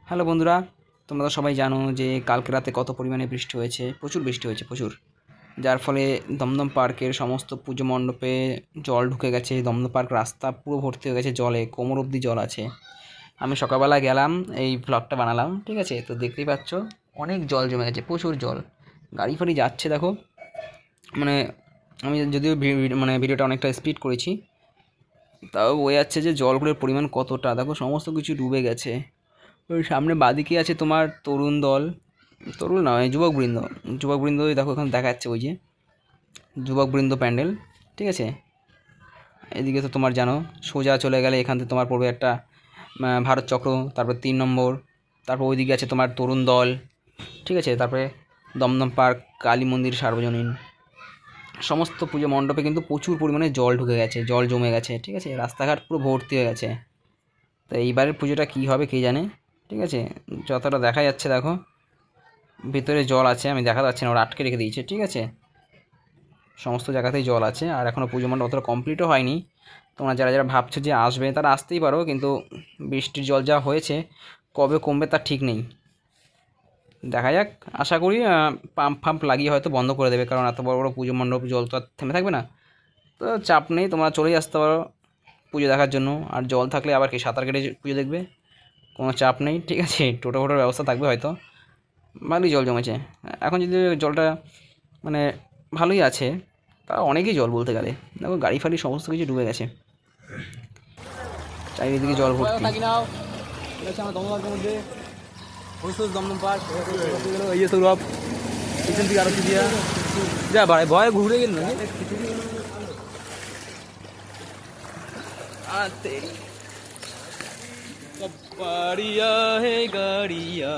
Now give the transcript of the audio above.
Hello বন্ধুরা, তোমরা তো সবাই জানো যে কালকে রাতে কত পরিমাণে বৃষ্টি হয়েছে। প্রচুর বৃষ্টি হয়েছে, প্রচুর। যার ফলে দমদম পার্কের সমস্ত পুজো মণ্ডপে জল ঢুকে গেছে। দমদম পার্ক রাস্তা পুরো ভর্তি হয়ে গেছে জলে, কোমর অবধি জল আছে। আমি সকালবেলা গেলাম, এই ভ্লগটা বানালাম, ঠিক আছে? তো দেখতেই পাচ্ছ অনেক জল জমে গেছে, প্রচুর জল। গাড়ি ফাড়ি যাচ্ছে দেখো। মানে আমি যদিও মানে ভিডিওটা অনেকটা স্পিড করেছি, তাও বোঝা যাচ্ছে যে জলগুলোর পরিমাণ কতটা। দেখো সমস্ত কিছু ডুবে গেছে। ওই সামনে বাঁদিকে আছে তোমার তরুণ দল, তরুণ নয়, যুবকবৃন্দ। যুবকবৃন্দই দেখো এখন দেখা যাচ্ছে, ওই যে যুবকবৃন্দ প্যান্ডেল, ঠিক আছে? এদিকে তো তোমার জানো, সোজা চলে গেলে এখান থেকে তোমার পড়বে একটা ভারত চক্র, তারপর 3 নম্বর, তারপর ওইদিকে আছে তোমার তরুণ দল, ঠিক আছে? তারপরে দমদম পার্ক, কালী মন্দির সার্বজনীন, সমস্ত পুজো মণ্ডপে কিন্তু প্রচুর পরিমাণে জল ঢুকে গেছে, জল জমে গেছে, ঠিক আছে? রাস্তাঘাট পুরো ভর্তি হয়ে গেছে। তো এইবারের পুজোটা কী হবে কে জানে, ঠিক আছে? যতটা দেখা যাচ্ছে দেখো ভিতরে জল আছে, আমি দেখা যাচ্ছে না, ওরা আটকে রেখে দিয়েছে, ঠিক আছে? সমস্ত জায়গাতেই জল আছে, আর এখনও পুজো মণ্ডপ অতটা কমপ্লিটও হয়নি। তোমরা যারা যারা ভাবছো যে আসবে তারা আসতেই পারো, কিন্তু বৃষ্টির জল যা হয়েছে কবে কমবে তার ঠিক নেই। দেখা যাক, আশা করি পাম্প ফাম্প লাগিয়ে হয়তো বন্ধ করে দেবে, কারণ এত বড় বড় পুজো মণ্ডপ জল তো আর থেমে থাকবে না। তো চাপ নেই, তোমরা চলেই আসতে পারো পুজো দেখার জন্য। আর জল থাকলে আবার কি সাঁতার কেটে পুজো দেখবে, কোনো চাপ নেই, ঠিক আছে? টোটো ফোটোর ব্যবস্থা থাকবে হয়তো। ভালোই জল জমেছে। এখন যদি জলটা মানে ভালোই আছে, তা অনেকই জল বলতে গেলে। দেখো গাড়ি ফাড়ি সমস্ত কিছু ডুবে গেছে, চারিদিকে জল ভর্তি। থাকি নাও, ঠিক আছে? আমার দমদমের মধ্যে দমদম পার্ক এই যে সৌরভ পিছন থেকে আরো কি দিয়া যা ভাই ভয় ঘুরে গেল না। गाड़िया है गाड़िया।